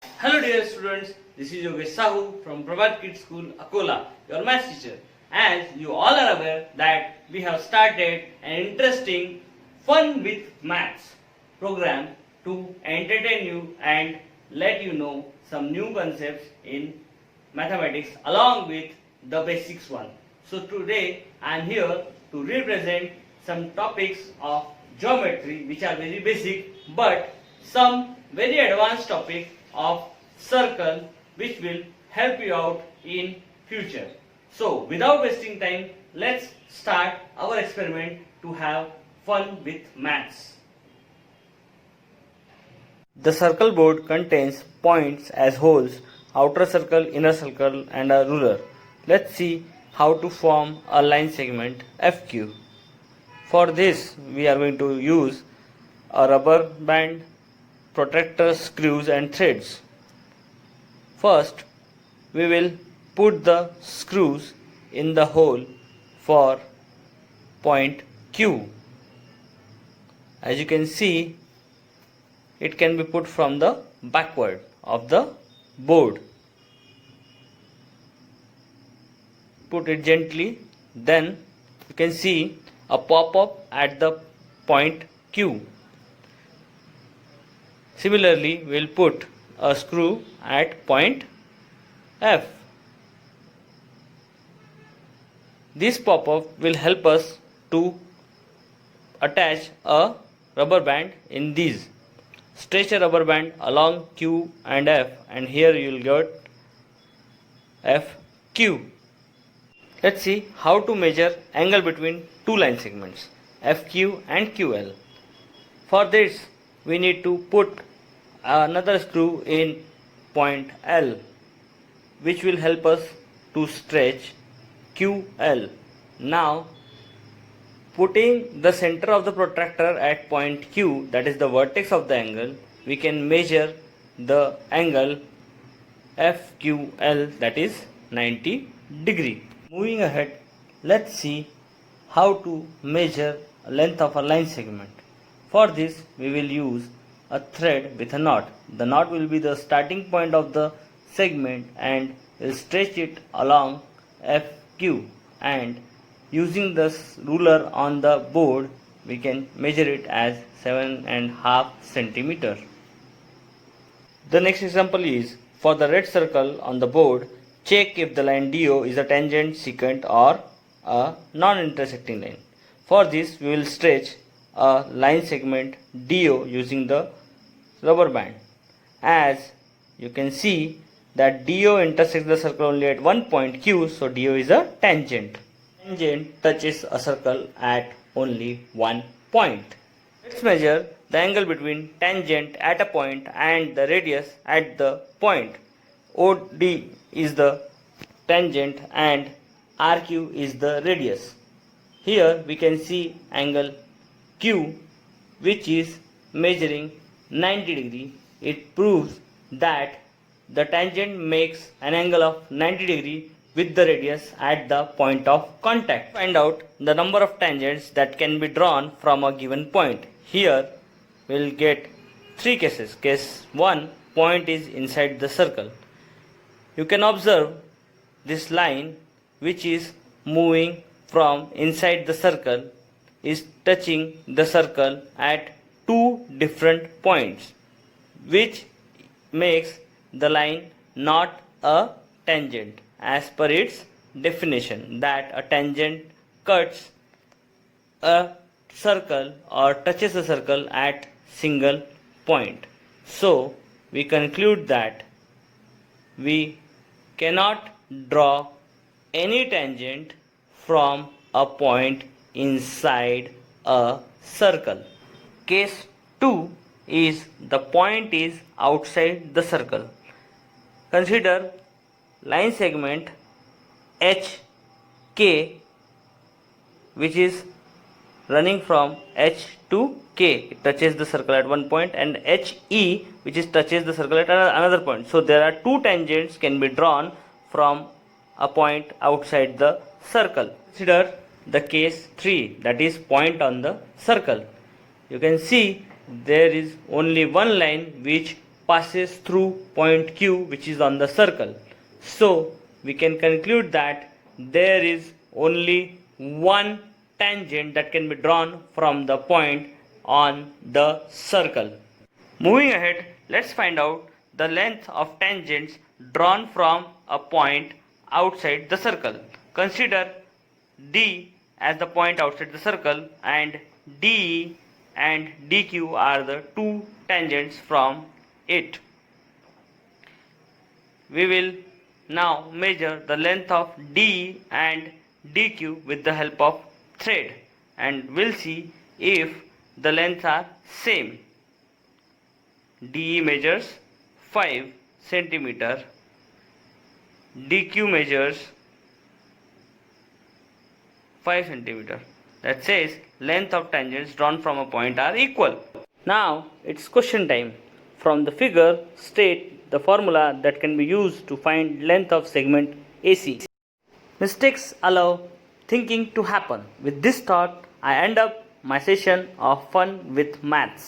Hello dear students, this is Yogesh Sahu from Prabhat Kids School, Akola, your maths teacher. As you all are aware that we have started an interesting Fun with Maths program to entertain you and let you know some new concepts in mathematics along with the basics one. So today I am here to represent some topics of geometry which are very basic, but some very advanced topic of circle which will help you out in future. So without wasting time, let's start our experiment to have fun with maths. The circle board contains points as holes, outer circle, inner circle and a ruler. Let's see how to form a line segment FQ. For this we are going to use a rubber band, protractor, screws and threads. First we will put the screws in the hole for point Q. As you can see, it can be put from the backward of the board. Put it gently, then you can see a pop-up at the point Q. Similarly, we will put a screw at point F. This pop-up will help us to attach a rubber band in these. Stretch a rubber band along Q and F, and here you will get FQ. Let's see how to measure angle between two line segments FQ and QL. For this we need to put another screw in point L, which will help us to stretch QL. Now putting the center of the protractor at point Q, that is the vertex of the angle, we can measure the angle FQL, that is 90 degree. Moving ahead, let's see how to measure length of a line segment. For this we will use a thread with a knot. The knot will be the starting point of the segment and will stretch it along FQ, and using the ruler on the board we can measure it as 7.5 centimeter. The next example is for the red circle on the board. Check if the line DO is a tangent, secant or a non-intersecting line. For this we will stretch a line segment DO using the rubber band. As you can see that DO intersects the circle only at one point Q, so DO is a tangent. Tangent touches a circle at only one point. Let's measure the angle between tangent at a point and the radius at the point. OD is the tangent and RQ is the radius. Here we can see angle Q, which is measuring 90 degree. It proves that the tangent makes an angle of 90 degree with the radius at the point of contact. Find out the number of tangents that can be drawn from a given point. Here we will get three cases. Case 1, point is inside the circle. You can observe this line which is moving from inside the circle is touching the circle at two different points, which makes the line not a tangent as per its definition, that a tangent cuts a circle or touches a circle at single point. So we conclude that we cannot draw any tangent from a point inside a circle. Case 2 is the point is outside the circle. Consider line segment HK, which is running from H to K. It touches the circle at one point, and HE, which is touches the circle at another point. So there are two tangents can be drawn from a point outside the circle. Consider the case 3, that is point on the circle. You can see there is only one line which passes through point Q, which is on the circle. So we can conclude that there is only one tangent that can be drawn from the point on the circle. Moving ahead, let's find out the length of tangents drawn from a point outside the circle. Consider D as the point outside the circle, and DE and DQ are the two tangents from it. We will now measure the length of DE and DQ with the help of thread, and we'll see if the lengths are same. DE measures 5 centimeter, DQ measures 5 centimeter. That says length of tangents drawn from a point are equal. Now it's question time. From the figure, state the formula that can be used to find length of segment AC. Mistakes allow thinking to happen. With this thought, I end up my session of fun with maths.